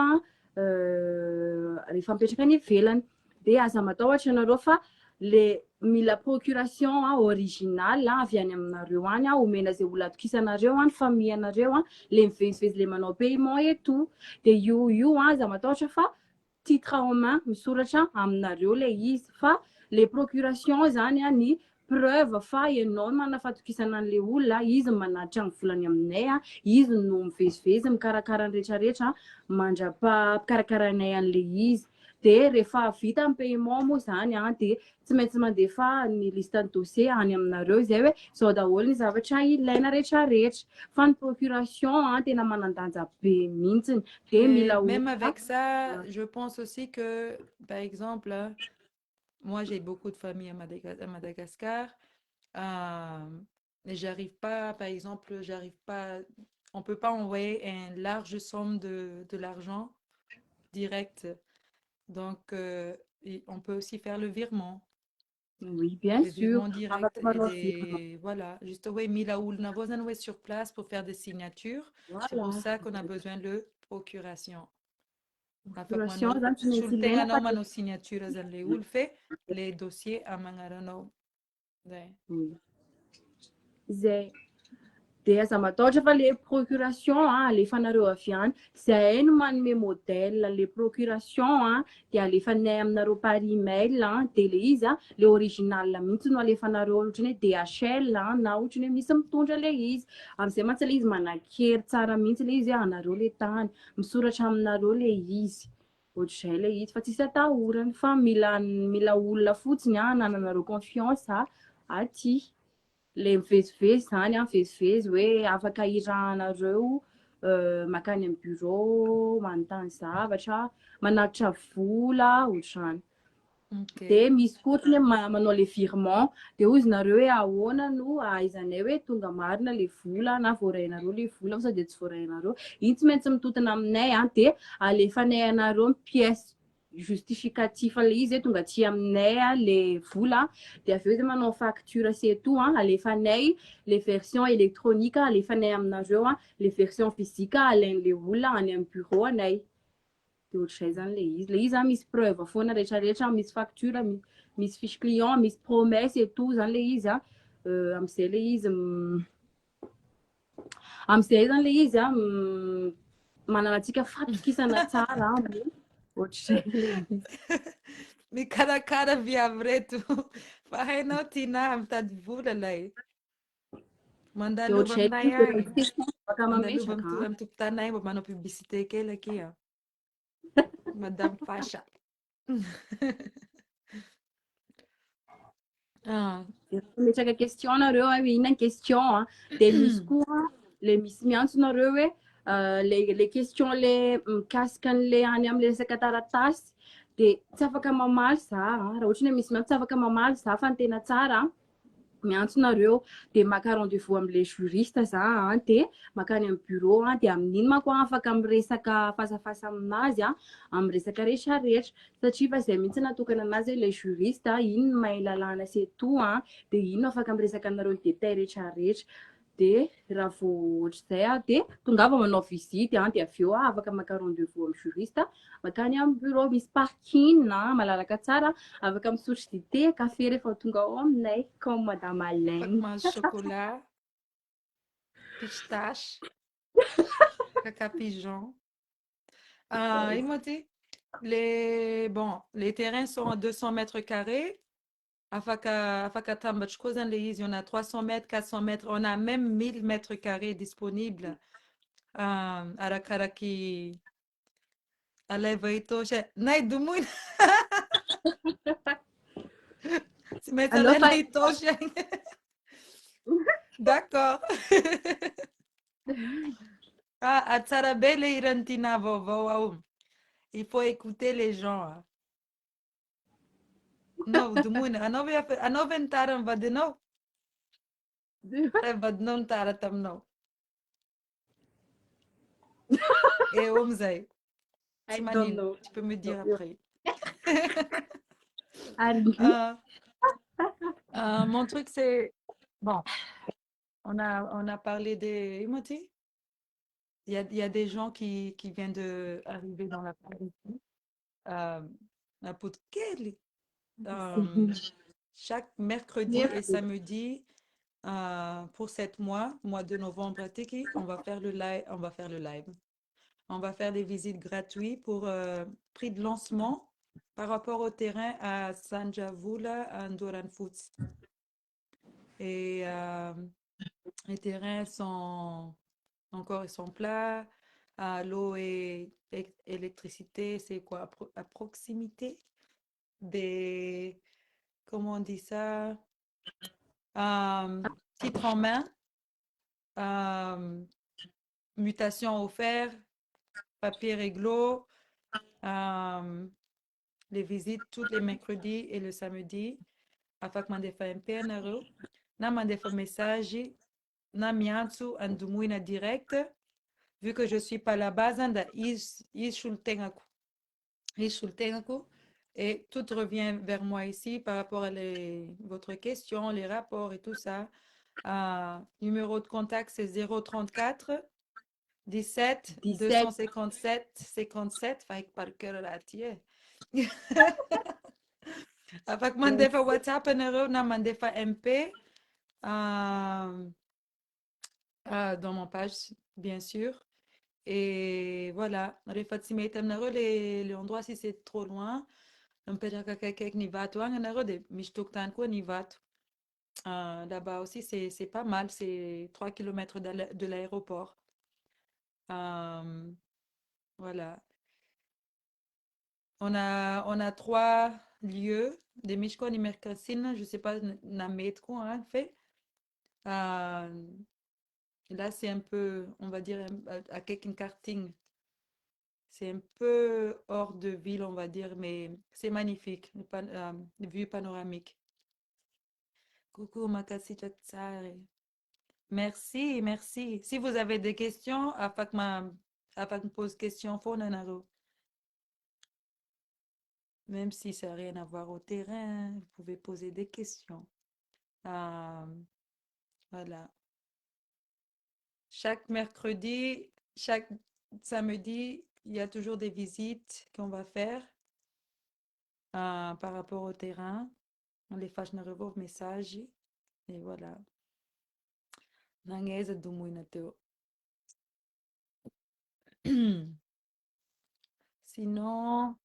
Speaker 2: rehefa mipetraka any ivelany dia aza matahotra nareo fa le mila procuration original avy any aminareo any omena izay olona atokisanareo ny famille anareo le mivezivezy le manao paiement eto dia io aza matahotra fa titre en main misoratra aminareo le izy fa les procurations zany ny preuve fa ianao manana fatokisana an'le olona izy manatitra ny volany aminay izy no mivezivezy mikarakara ny rehetrarehetra mandrapa-pikarakarana an'le izy dia rehefa vita ny paiement moa zany dia tsy maintsy mandefa ny liste ny dossier any aminareo izay hoe zao daholo ny zavatra ilaina rehetrarehetra fa ny procuration tena manandanja be mihitsiny dia mila
Speaker 1: même avec ça je pense aussi que par exemple moi, j'ai beaucoup de familles à Madagascar. Mais j'arrive pas, par exemple, on peut pas envoyer une large somme de l'argent direct. Donc, on peut aussi faire le virement.
Speaker 2: Oui, bien
Speaker 1: le
Speaker 2: sûr.
Speaker 1: Virement direct. Voilà, juste sur place pour faire des signatures. Voilà. C'est pour ça qu'on a besoin de procuration. Nos signatures les dossiers à Mangarano.
Speaker 2: Dia aza matahotra fa le procuration alefanareo avy any izay no manome modèle le procuration dia alefanay aminareo par email dia le izy le original mihitsy no alefanareo ohatra hoe DHL na ohatra hoe misy mitondra le izy amin'izay mantsy le izy manakery tsara mihitsy le izy anareo le tany misoratra aminareo le izy ohatr'izay le izy fa tsisy atahorana fa mila olona fotsiny nananareo confiance aty le mivezivezy zany mivezivezy hoe afaka irahanareo makany amin'ny bureau, manontany zavatra, manatitra vola, ohatrany.
Speaker 1: Ok.
Speaker 2: De misy koa ohatra hoe manao le virement, de hoy zareo hoe ahoana no ahaizanay hoe tonga marina le vola na voarahinareo le vola sa de tsy voarahinareo. Iny tsy maintsy mitotona aminay de alefanay anareo pièce justificatif le izy tonga aty aminay le vola, de avy eo manao facture c'est tout alefanay le version électronique alefanay aminareo le version physique alain'le olona any amin'ny bureau anay. De ohatr'izay zany le izy misy preuve foana rehetrarehetra, misy facture, misy fiche client, misy promesse et tout zany le izy am'izay le izy am'izay zany le izy manana antsika fatokisana tsara ohatr'izay le izy.
Speaker 1: Mikarakara viavy reto. Fa hainao Tina mitady vola lay.
Speaker 2: De
Speaker 1: Mandalova
Speaker 2: ohatr'izay
Speaker 1: aminay agny.
Speaker 2: baka
Speaker 1: Mandalova
Speaker 2: mametraka
Speaker 1: amin'ny tompon-tanay mba manao publicité kely aky Madame Fasha.
Speaker 2: Metraka question nareo inona question de misy koa le misy miantsonareo hoe le question le mikasika an'le any am'le resaka taratasy de tsy afaka mamaly za raha ohatra hoe misy miantso tsy afaka mamaly za fa ny tena tsara miantsonareo de maka rendez-vous am'le juriste za de makany amin'ny bureau de amin'iny manko afaka miresaka fasafasa aminazy amin'ny resaka rehetrarehetra satria fa zay mihitsy natokana anazy le juriste iny mahay lalàna c'est tout de ino afaka miresaka anareo détail rehetrarehetra de raha vao ohatr'izay de tongava manao visite de avy eo afaka maka rendez-vous amin'ny juriste makany amin'ny bureau misy parking malalaka tsara afaka misotro dité café rehefa tonga ao aminay comme madame
Speaker 1: Afaka
Speaker 2: Alaine.
Speaker 1: mange chocolat, pistache, caca pigeon. Il m'a dit, les terrains sont à 200 mètres carrés. Afaka tambatra koa zany le izy, on a 300 mètres, 400 mètres, on a même 1000 mètres carrés disponibles. Arakaraky aleva itosha. Nay dumuina. Tsy maintsy
Speaker 2: Alô,
Speaker 1: alaina itosha. D'accord. Tsara be le hiran'ny Tina vaovao ao. Il faut écouter les gens. No, dumuina. Anao ve nitara ny vadinao? Vadinao nitara taminao. Et amizay.
Speaker 2: I
Speaker 1: Tsy
Speaker 2: don't
Speaker 1: manino.
Speaker 2: know.
Speaker 1: Tu peux me dire après. Mon truc, c'est... Bon, on a parlé des... Il m'a dit, il y a des gens qui viennent d'arriver dans la Palestine. La Kelly. Chaque mercredi et samedi pour 7 mois, mois de novembre, on va faire le live. On va faire des visites gratuites pour prix de lancement par rapport au terrain à Sanjavula, à Ndoran Foods. Et les terrains sont encore, ils sont plats. L'eau et électricité, c'est quoi? À proximité des, comment on dit ça? Titre en main, mutation offerte, papier réglo, les visites tous les mercredis et le samedi. Afak mandefa MPNRO. Na mandefa message. Na miantsu andumuina direct. Vu que je suis pas là-bas, et tout revient vers moi ici par rapport à votre question, les rapports et tout ça. Numéro de contact, c'est 034 17 257 57. Fait par cœur là, tiens. Afak mandefa WhatsApp, na mandefa MP. Dans mon page, bien sûr. Et voilà, l'endroit si c'est trop loin, là-bas aussi c'est pas mal, c'est 3 km de l'aéroport. Voilà. On a 3 lieux, des Mishkon et Merkassin, je sais pas, Nametko, fait. Là, c'est un peu, on va dire, à karting. C'est un peu hors de ville, on va dire, mais c'est magnifique, vue panoramique. Coucou, Makasi Chatsare. Merci, merci. Si vous avez des questions, afin que me pose question, faut nanaro. Même si ça n'a rien à voir au terrain, vous pouvez poser des questions. Euh, voilà. Chaque mercredi, chaque samedi, il y a toujours des visites qu'on va faire par rapport au terrain. On les faz na revolve message. Et voilà. Nangeza do muito teu. Sinon,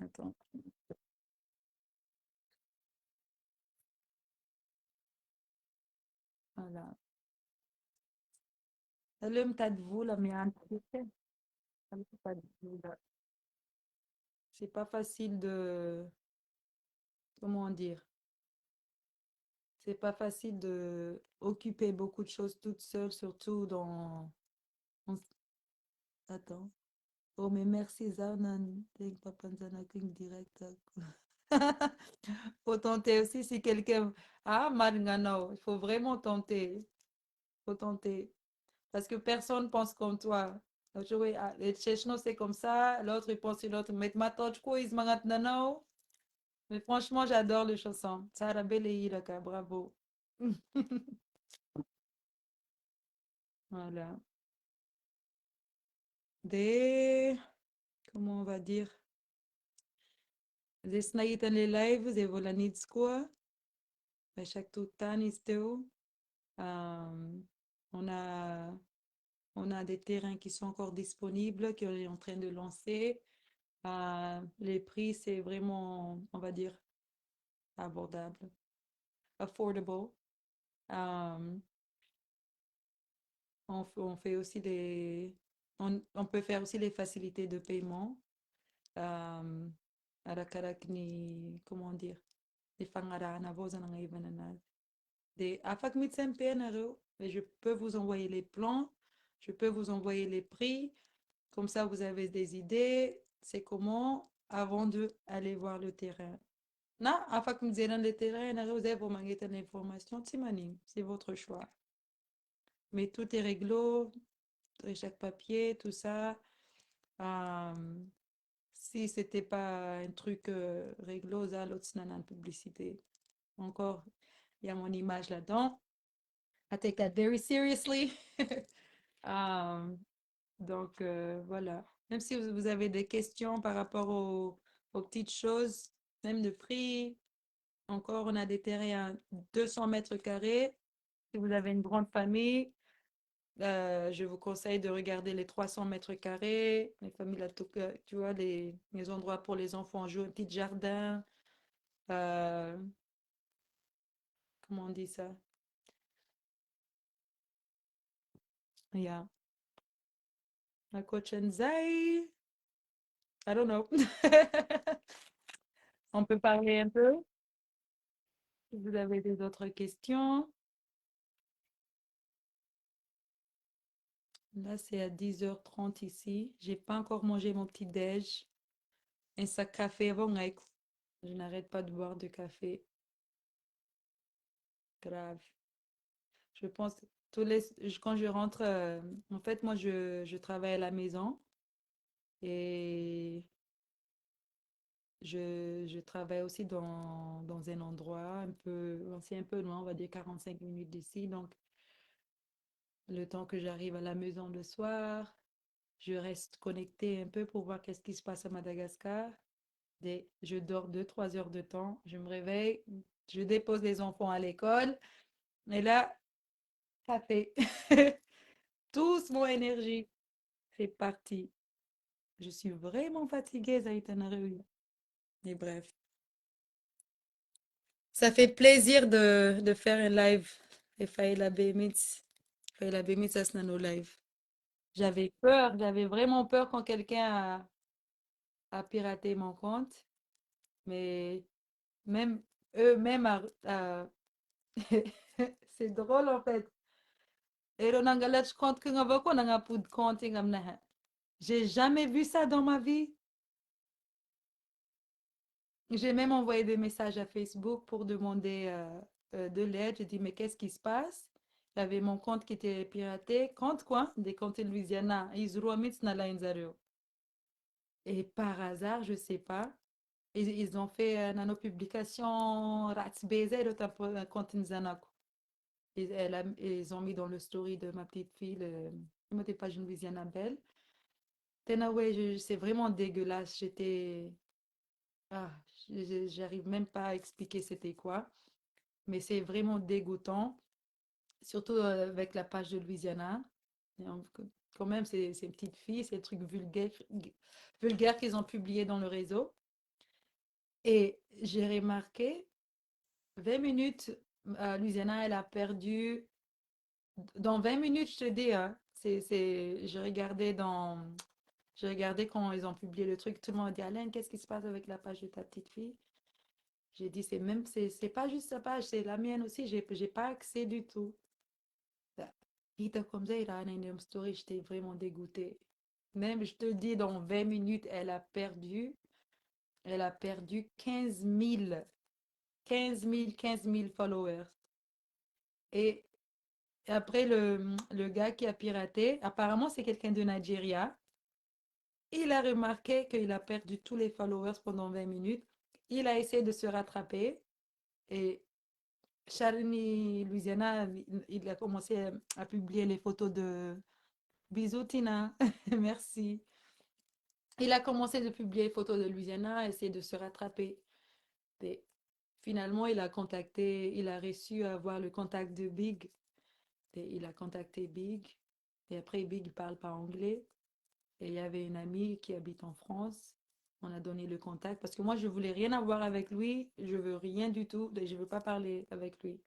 Speaker 1: attends, voilà. Salut, t'as de vous, la mienne. C'est pas facile de, comment dire, c'est pas facile de occuper beaucoup de choses toute seule, surtout en- attends. Oh, mais merci, Zanan. Denk papa Nzana King direct. Faut tenter aussi si quelqu'un. Ah, Marngano, il faut vraiment tenter. Faut tenter. Parce que personne pense comme toi. Donc, oui, ah, les Tchéchnos, c'est comme ça. L'autre, il pense sur l'autre. Mais ma tante, quoi, ils se mangatent nanao. Mais franchement, j'adore les chansons. Sarah Beleï, bravo. Voilà. Des, comment on va dire? Des snaïs dans les lives, des volanits quoi. À chaque tout temps, on a, on a des terrains qui sont encore disponibles, qu'on est en train de lancer. Les prix, c'est vraiment, on va dire, abordable, affordable. Euh, on fait aussi on peut faire aussi les facilités de paiement. Euh, Arakakni, comment dire, des fangarana, voza na ngayon na des afak mitsen PNRO, mais je peux vous envoyer les plans, je peux vous envoyer les prix, comme ça vous avez des idées, c'est comment avant de aller voir le terrain. Na, afak mitsen le terrain, vous avez pour manquer l'information, c'est votre choix. Mais tout est réglo, chaque papier, tout ça. Euh, Si c'était pas un truc réglo, ça, l'autre, c'est une publicité. Encore, il y a mon image là-dedans. I take that very seriously. Donc, voilà. Même si vous avez des questions par rapport aux petites choses, même de prix, encore, on a des terrains à 200 mètres carrés. Si vous avez une grande famille, je vous conseille de regarder les 300 mètres carrés, les familles, tu vois, les endroits pour les enfants jouer, un petit jardin. euh, comment on dit ça? Yeah. La Cochenzai. I don't know. On peut parler un peu si vous avez des autres questions. Là, c'est à 10h30 ici. J'ai pas encore mangé mon petit déj. Un sac café avant, je n'arrête pas de boire du café. Grave. Je pense, quand je rentre, en fait, moi, je travaille à la maison et je travaille aussi dans un endroit un peu, c'est un peu loin, on va dire 45 minutes d'ici. Donc, le temps que j'arrive à la maison le soir, je reste connectée un peu pour voir qu'est-ce qui se passe à Madagascar. Je dors 2, 3 heures de temps, je me réveille, je dépose les enfants à l'école et là, ça fait tous mon énergie. C'est parti. Je suis vraiment fatiguée, Zaïtanarui. Mais bref. Ça fait plaisir de faire un live. Et Faïla Bemitz. Faïla Bemitz, ça, c'est nos live. J'avais peur, j'avais vraiment peur quand quelqu'un a piraté mon compte. Mais même eux-mêmes, C'est drôle en fait. Et on a compte que on a pas de compte. J'ai jamais vu ça dans ma vie. J'ai même envoyé des messages à Facebook pour demander de l'aide. J'ai dit, mais qu'est-ce qui se passe? J'avais mon compte qui était piraté. Compte quoi? Des comptes de Louisiana. Ils remettent dans la Inzario. Et par hasard, je sais pas, ils ont fait une publication Ratsbeze un compte Nzanako. Ils ont mis dans le story de ma petite fille, le page Louisiana Belle. Ouais, c'est vraiment dégueulasse. Ah, j'arrive même pas à expliquer c'était quoi, mais c'est vraiment dégoûtant, surtout avec la page de Louisiana. Quand même, c'est une petite fille, c'est des trucs vulgaires qu'ils ont publiés dans le réseau. Et j'ai remarqué, 20 minutes, Louisiana, elle a perdu. Dans 20 minutes, je te dis, hein, je regardais quand ils ont publié le truc, tout le monde dit, Alain, qu'est-ce qui se passe avec la page de ta petite fille? J'ai dit, c'est pas juste sa page, c'est la mienne aussi, j'ai pas accès du tout. Il était comme ça, il a une story, j'étais vraiment dégoûtée. Même, je te dis, dans 20 minutes, elle a perdu 15 000 followers. Et après, le gars qui a piraté, apparemment, c'est quelqu'un de Nigeria. Il a remarqué qu'il a perdu tous les followers pendant 20 minutes. Il a essayé de se rattraper. Et Charlie Louisiana, il a commencé à publier les photos de Bisous Tina, merci. Il a commencé de publier les photos de Louisiana, essayer de se rattraper. Et finalement, il a réussi à avoir le contact de Big. Et il a contacté Big. Et après, Big ne parle pas anglais. Et il y avait une amie qui habite en France. On a donné le contact parce que moi, je voulais rien avoir avec lui. Je veux rien du tout. Je veux pas parler avec lui.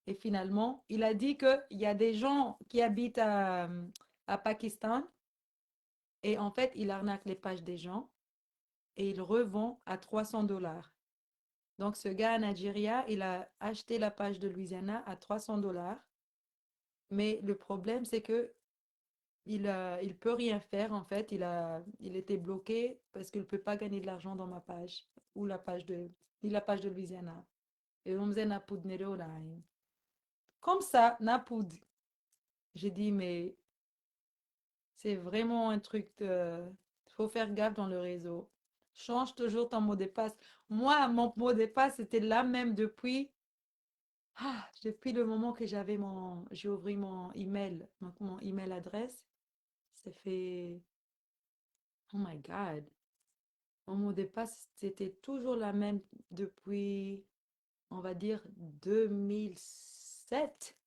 Speaker 1: Et finalement, il a dit qu'il y a des gens qui habitent à Pakistan et en fait, il arnaque les pages des gens et il revend à 300 dollars. Donc, ce gars à Nigeria, il a acheté la page de Louisiana à 300 dollars. Mais le problème, c'est que il peut rien faire en fait. Il était bloqué parce qu'il ne peut pas gagner de l'argent dans ma page ou la page de Louisiana. Et on me disait Napoud Nero là. Comme ça, Napoud. J'ai dit, mais c'est vraiment un truc de... Il faut faire gaffe dans le réseau. Change toujours ton mot de passe. Moi, mon mot de passe, c'était là même depuis le moment que j'ai ouvert mon email, mon email adresse. Ça fait, oh my God. Mon mot de passe, c'était toujours la même depuis, on va dire, 2007.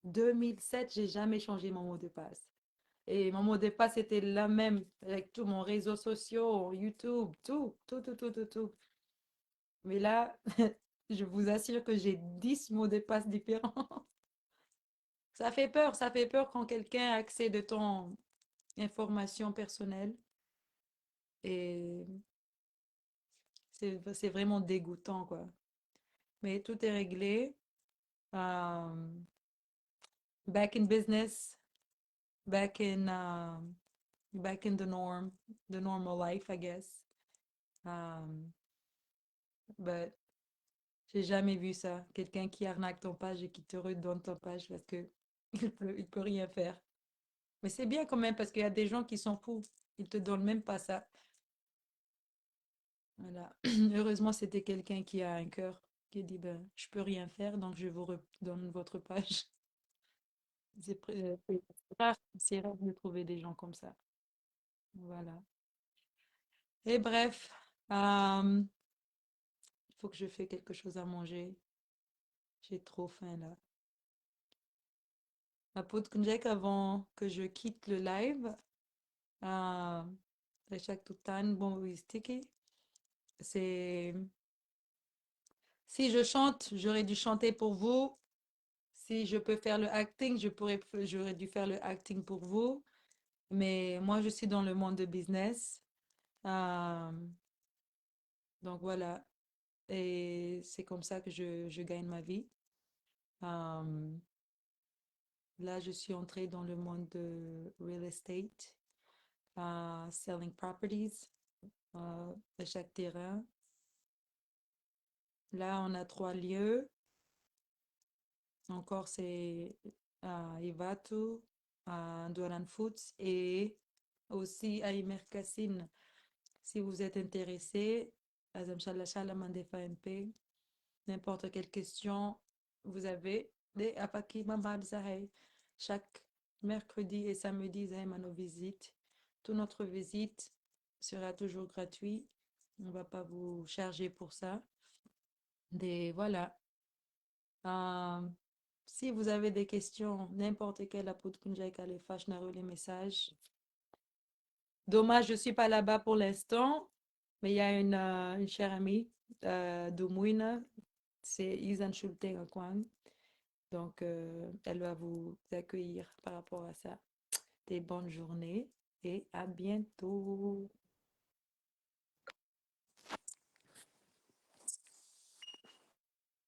Speaker 1: 2007, j'ai jamais changé mon mot de passe. Et mon mot de passe était la même avec tous mon réseaux sociaux, YouTube, tout, tout, tout, tout, tout, tout. Mais là, je vous assure que j'ai 10 mots de passe différents. Ça fait peur quand quelqu'un a accès de ton information personnelle. Et c'est vraiment dégoûtant, quoi. Mais tout est réglé. Um, back in business, back in um, back in the normal life, I guess. Um, but j'ai jamais vu ça. Quelqu'un qui arnaque ton page et qui te redonne ton page parce que il peut rien faire. Mais c'est bien quand même parce qu'il y a des gens qui s'en foutent. Ils te donnent même pas ça. Voilà. Heureusement, c'était quelqu'un qui a un cœur, qui dit, ben, je peux rien faire, donc je vous redonne votre page. C'est rare de trouver des gens comme ça. Voilà. Et bref, il faut que je fasse quelque chose à manger. J'ai trop faim là. La poudre Kunjek, avant que je quitte le live, euh, Rachak Toutan, bon, oui, sticky. C'est. Si je chante, j'aurais dû chanter pour vous. Si je peux faire le acting, j'aurais dû faire le acting pour vous. Mais moi, je suis dans le monde de business. Euh, donc voilà. Et c'est comme ça que je gagne ma vie. Euh, Là, je suis entrée dans le monde de real estate, selling properties, de chaque terrain. Là, on a 3 lieux. Encore, c'est à Ivatu, à Duran Foods et aussi à Imercassine. Si vous êtes intéressé, Azam Shala Shala Mandefa MP, n'importe quelle question, vous avez des Apaki Mamad Zahey. Chaque mercredi et samedi, Zahem à nos visites. Toute notre visite sera toujours gratuite. On ne va pas vous charger pour ça. Voilà. Euh, Si vous avez des questions, n'importe quelle apôtre Kunjai Kalefash n'a les messages. Dommage, je ne suis pas là-bas pour l'instant, mais il y a une chère amie d'Oumouina, c'est Izan Schulte Kwang. Donc, elle va vous accueillir par rapport à ça. Des bonnes journées et à bientôt.